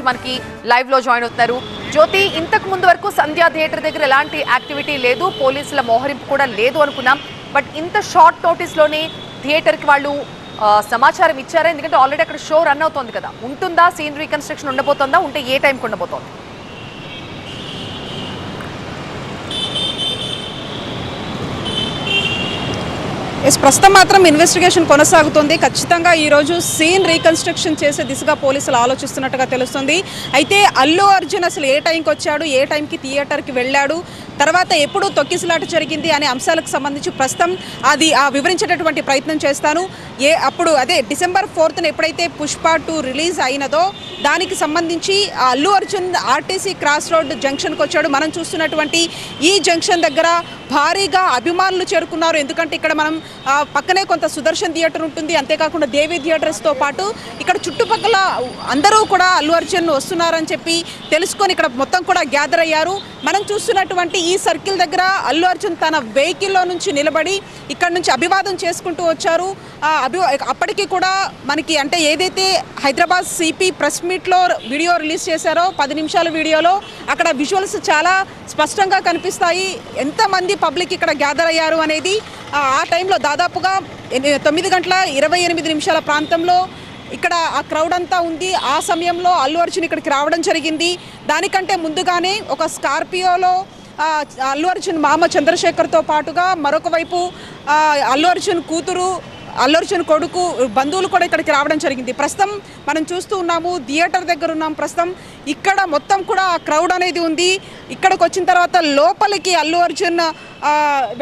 మనకి లైవ్ లో జాయిన్ అవుతున్నారు. జ్యోతి, ఇంతకు ముందు వరకు సంధ్యా థియేటర్ దగ్గర ఎలాంటి యాక్టివిటీ లేదు, పోలీసుల మోహరింపు కూడా లేదు అనుకున్నాం. బట్ ఇంత షార్ట్ నోటీస్ లోనే థియేటర్ కి వాళ్ళు సమాచారం ఇచ్చారా? ఎందుకంటే ఆల్రెడీ అక్కడ షో రన్ అవుతోంది కదా, ఉంటుందా సీన్ రీకన్స్ట్రక్షన్ ఉండబోతోందా, ఉంటే ఏ టైంకి ఉండబోతోంది? ప్రస్తుతం మాత్రం ఇన్వెస్టిగేషన్ కొనసాగుతుంది. ఖచ్చితంగా ఈరోజు సీన్ రీకన్స్ట్రక్షన్ చేసే దిశగా పోలీసులు ఆలోచిస్తున్నట్టుగా తెలుస్తుంది. అయితే అల్లు అర్జున్ అసలు ఏ టైంకి వచ్చాడు, ఏ టైంకి థియేటర్కి వెళ్ళాడు, తర్వాత ఎప్పుడు తొక్కిసలాట జరిగింది అనే అంశాలకు సంబంధించి ప్రస్తుతం అది వివరించేటటువంటి ప్రయత్నం చేస్తాను. అప్పుడు అదే డిసెంబర్ 4న ఎప్పుడైతే పుష్ప 2 రిలీజ్ అయినదో దానికి సంబంధించి Allu Arjun RTC cross road జంక్షన్కి వచ్చాడు. మనం చూస్తున్నటువంటి ఈ జంక్షన్ దగ్గర భారీగా అభిమానులు చేరుకున్నారు. ఎందుకంటే ఇక్కడ మనం పక్కనే కొంత సుదర్శన్ థియేటర్ ఉంటుంది, అంతేకాకుండా దేవి థియేటర్స్తో పాటు ఇక్కడ చుట్టుపక్కల అందరూ కూడా అల్లు అర్జున్ వస్తున్నారని చెప్పి తెలుసుకొని ఇక్కడ మొత్తం కూడా గ్యాదర్ అయ్యారు. మనం చూస్తున్నటువంటి ఈ సర్కిల్ దగ్గర అల్లు అర్జున్ తన వెహికల్లో నుంచి నిలబడి ఇక్కడ నుంచి అభివాదం చేసుకుంటూ వచ్చారు. అప్పటికి కూడా మనకి అంటే ఏదైతే హైదరాబాద్ సిపి ప్రెస్ మీట్లో వీడియో రిలీజ్ చేశారో 10 నిమిషాల వీడియోలో అక్కడ విజువల్స్ చాలా స్పష్టంగా కనిపిస్తాయి. ఎంతమంది పబ్లిక్ ఇక్కడ గ్యాదర్ అయ్యారు అనేది. ఆ టైంలో దాదాపుగా 9:28 ప్రాంతంలో ఇక్కడ ఆ క్రౌడ్ అంతా ఉంది. ఆ సమయంలో అల్లు అర్జున్ ఇక్కడికి రావడం జరిగింది. దానికంటే ముందుగానే ఒక స్కార్పియోలో అల్లు అర్జున్ మామ చంద్రశేఖర్తో పాటుగా మరొక వైపు అల్లు అర్జున్ కూతురు, అల్లు అర్జున్ కొడుకు, బంధువులు కూడా ఇక్కడికి రావడం జరిగింది. ప్రస్తుతం మనం చూస్తూ ఉన్నాము, థియేటర్ దగ్గర ఉన్నాం. ప్రస్తుతం ఇక్కడ మొత్తం కూడా క్రౌడ్ అనేది ఉంది. ఇక్కడికి వచ్చిన తర్వాత లోపలికి అల్లు అర్జున్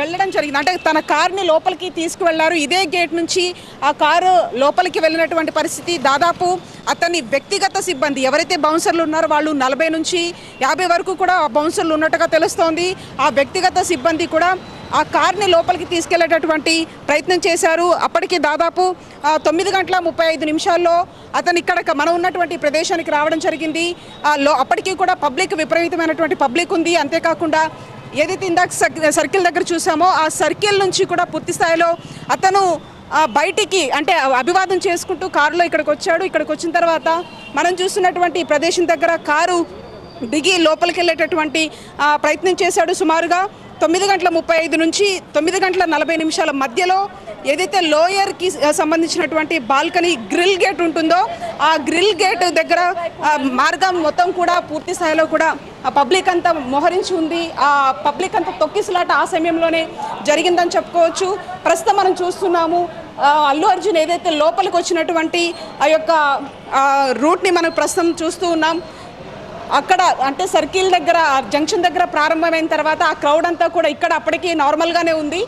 వెళ్ళడం జరిగింది. అంటే తన కార్ని లోపలికి తీసుకువెళ్లారు. ఇదే గేట్ నుంచి ఆ కారు లోపలికి వెళ్ళినటువంటి పరిస్థితి. దాదాపు అతని వ్యక్తిగత సిబ్బంది ఎవరైతే బౌన్సర్లు ఉన్నారో వాళ్ళు 40 నుంచి 50 వరకు కూడా బౌన్సర్లు ఉన్నట్టుగా తెలుస్తోంది. ఆ వ్యక్తిగత సిబ్బంది కూడా ఆ కార్ని లోపలికి తీసుకెళ్లేటటువంటి ప్రయత్నం చేశారు. అప్పటికి దాదాపు 9:35 అతను ఇక్కడ మనం ఉన్నటువంటి ప్రదేశానికి రావడం జరిగింది. అప్పటికీ కూడా పబ్లిక్ విపరీతమైనటువంటి పబ్లిక్ ఉంది. అంతేకాకుండా ఏదైతే ఇందాక సర్కిల్ దగ్గర చూసామో ఆ సర్కిల్ నుంచి కూడా పూర్తి స్థాయిలో అతను బయటికి అంటే అభివాదం చేసుకుంటూ కారులో ఇక్కడికి వచ్చాడు. ఇక్కడికి వచ్చిన తర్వాత మనం చూస్తున్నటువంటి ప్రదేశం దగ్గర కారు దిగి లోపలికి వెళ్ళేటటువంటి ప్రయత్నం చేశాడు. సుమారుగా 9:35 నుంచి 9:40 మధ్యలో ఏదైతే లోయర్కి సంబంధించినటువంటి బాల్కనీ గ్రిల్ గేట్ ఉంటుందో ఆ గ్రిల్ గేట్ దగ్గర మార్గం మొత్తం కూడా పూర్తి స్థాయిలో కూడా పబ్లిక్ అంతా మోహరించి ఉంది. ఆ పబ్లిక్ అంతా తొక్కిసలాట ఆ సమయంలోనే జరిగిందని చెప్పుకోవచ్చు. ప్రస్తుతం మనం చూస్తున్నాము అల్లు అర్జున్ ఏదైతే లోపలికి వచ్చినటువంటి ఆ యొక్క రూట్ని మనం ప్రస్తుతం చూస్తూ ఉన్నాం. అక్కడ అంటే సర్కిల్ దగ్గర జంక్షన్ దగ్గర ప్రారంభమైన తర్వాత ఆ క్రౌడ్ అంతా కూడా ఇక్కడ అప్పటికి నార్మల్గానే ఉంది.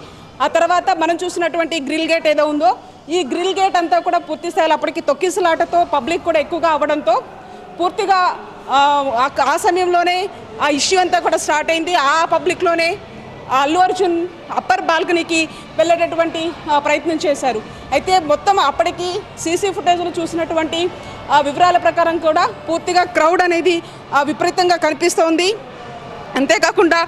ఆ తర్వాత మనం చూసినటువంటి గ్రిల్ గేట్ ఏదో ఉందో ఈ గ్రిల్ గేట్ అంతా కూడా పూర్తి స్థాయిలో అప్పటికి తొక్కిసలాటతో పబ్లిక్ కూడా ఎక్కువగా అవ్వడంతో పూర్తిగా ఆ సమయంలోనే ఆ ఇష్యూ అంతా కూడా స్టార్ట్ అయింది. ఆ పబ్లిక్లోనే అల్లు అర్జున్ అప్పర్ బాల్కనీకి వెళ్ళేటటువంటి ప్రయత్నం చేశారు. అయితే మొత్తం అప్పటికి సీసీ ఫుటేజ్లో చూసినటువంటి వివరాల ప్రకారం కూడా పూర్తిగా క్రౌడ్ అనేది విపరీతంగా కనిపిస్తోంది. అంతేకాకుండా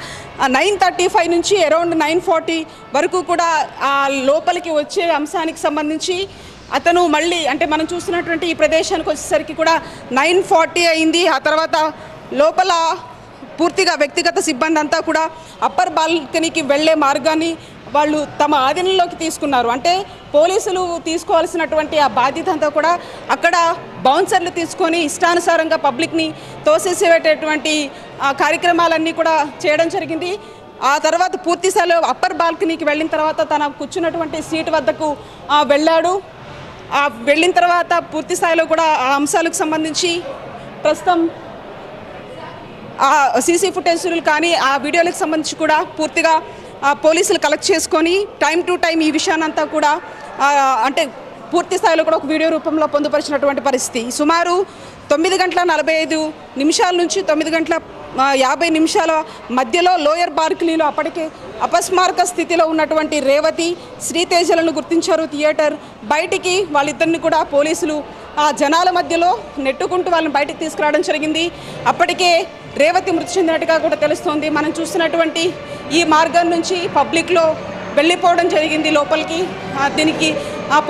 9:35 నుంచి అరౌండ్ 9:40 వరకు కూడా ఆ లోపలికి వచ్చే అంశానికి సంబంధించి అతను మళ్ళీ అంటే మనం చూస్తున్నటువంటి ఈ ప్రదేశానికి వచ్చేసరికి కూడా 9:40 అయింది. ఆ తర్వాత లోపల పూర్తిగా వ్యక్తిగత సిబ్బంది అంతా కూడా అప్పర్ బాల్కనీకి వెళ్ళే మార్గాన్ని వాళ్ళు తమ ఆధీనంలోకి తీసుకున్నారు. అంటే పోలీసులు తీసుకోవాల్సినటువంటి ఆ బాధ్యత అంతా కూడా అక్కడ బౌన్సర్లు తీసుకొని ఇష్టానుసారంగా పబ్లిక్ని తోసేసేటటువంటి కార్యక్రమాలన్నీ కూడా చేయడం జరిగింది. ఆ తర్వాత పూర్తి స్థాయిలో అప్పర్ బాల్కనీకి వెళ్ళిన తర్వాత తన కూర్చున్నటువంటి సీటు వద్దకు వెళ్ళాడు. వెళ్ళిన తర్వాత పూర్తి స్థాయిలో కూడా ఆ అంశాలకు సంబంధించి ప్రస్తుతం ఆ సీసీ ఫుటేజ్లు కానీ ఆ వీడియోలకు సంబంధించి కూడా పూర్తిగా పోలీసులు కలెక్ట్ చేసుకొని టైం టు టైం ఈ విషయాన్నంతా కూడా అంటే పూర్తి స్థాయిలో కూడా ఒక వీడియో రూపంలో పొందుపరిచినటువంటి పరిస్థితి. సుమారు 9:45 నుంచి 9:50 మధ్యలో లోయర్ బాల్కనీలో అప్పటికే అపస్మారక స్థితిలో ఉన్నటువంటి రేవతి, శ్రీతేజలను గుర్తించారు థియేటర్. బయటికి వాళ్ళిద్దరిని కూడా పోలీసులు ఆ జనాల మధ్యలో నెట్టుకుంటూ వాళ్ళని బయటికి తీసుకురావడం జరిగింది. అప్పటికే రేవతి మృతి చెందినట్టుగా కూడా తెలుస్తోంది. మనం చూస్తున్నటువంటి ఈ మార్గం నుంచి పబ్లిక్లో వెళ్ళిపోవడం జరిగింది లోపలికి. దీనికి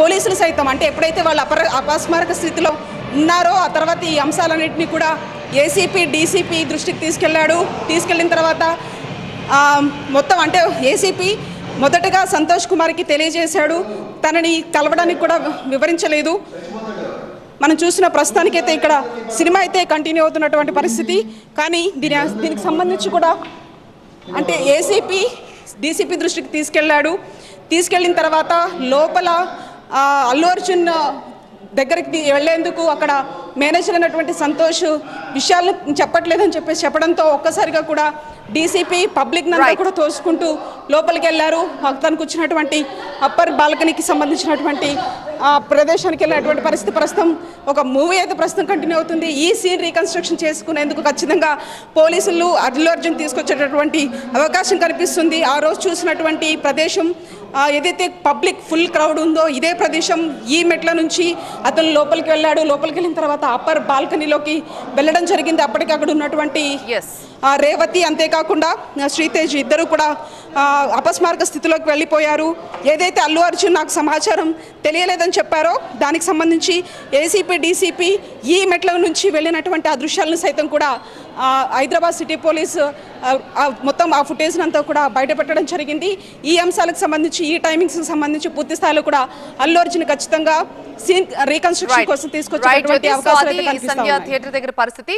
పోలీసులు సైతం అంటే ఎప్పుడైతే వాళ్ళు అపస్మారక స్థితిలో ఉన్నారో ఆ తర్వాత ఈ అంశాలన్నింటినీ కూడా ఏసీపీ డీసీపీ దృష్టికి తీసుకెళ్ళిన తర్వాత మొత్తం అంటే ఏసీపీ మొదటగా సంతోష్ కుమార్కి తెలియజేశాడు, తనని కలవడానికి కూడా వివరించలేదు. మనం చూసిన ప్రస్తుతానికైతే ఇక్కడ సినిమా అయితే కంటిన్యూ అవుతున్నటువంటి పరిస్థితి. కానీ దీనికి సంబంధించి కూడా అంటే ఏసీపీ డీసీపీ దృష్టికి తీసుకెళ్ళిన తర్వాత లోపల అల్లు అర్జున్ దగ్గరికి వెళ్లేందుకు అక్కడ మేనేజర్ అయినటువంటి సంతోష్ విషయాలు చెప్పట్లేదని చెప్పడంతో ఒక్కసారిగా కూడా డీసీపీ పబ్లిక్ నంతా కూడా తోసుకుంటూ లోపలికి వెళ్ళారు. తనకు వచ్చినటువంటి అప్పర్ బాల్కనీకి సంబంధించినటువంటి ప్రదేశానికి వెళ్ళినటువంటి పరిస్థితి ప్రస్తుతం ఒక మూవీ అయితే ప్రస్తుతం కంటిన్యూ అవుతుంది. ఈ సీన్ రీకన్స్ట్రక్షన్ చేసుకునేందుకు ఖచ్చితంగా పోలీసులు అల్లు అర్జున్ తీసుకొచ్చేటటువంటి అవకాశం కనిపిస్తుంది. ఆ రోజు చూసినటువంటి ప్రదేశం ఏదైతే పబ్లిక్ ఫుల్ క్రౌడ్ ఉందో ఇదే ప్రదేశం. ఈ మెట్ల నుంచి అతను లోపలికి వెళ్ళిన తర్వాత అప్పర్ బాల్కనీలోకి వెళ్ళడం జరిగింది. అప్పటికి అక్కడ ఉన్నటువంటి రేవతి అంతేకాకుండా శ్రీతేజ్ ఇద్దరు కూడా అపస్మారక స్థితిలోకి వెళ్ళిపోయారు. ఏదైతే అల్లు అర్జున్ నాకు సమాచారం తెలియలేదని చెప్పారో దానికి సంబంధించి ఏసీపీ డీసీపీ ఈ మెట్ల నుంచి వెళ్ళినటువంటి ఆ దృశ్యాలను సైతం కూడా హైదరాబాద్ సిటీ పోలీస్ మొత్తం ఆ ఫుటేజ్ అంతా కూడా బయటపెట్టడం జరిగింది. ఈ అంశాలకు సంబంధించి ఈ టైమింగ్స్కి సంబంధించి పూర్తి స్థాయిలో కూడా అల్లు అర్జున్ ఖచ్చితంగా సీన్ రీకన్స్ట్రక్షన్ కోసం తీసుకొచ్చేటువంటి అవకాశాలు అయితే కనిపిస్తాయి. థియేటర్ దగ్గర పరిస్థితి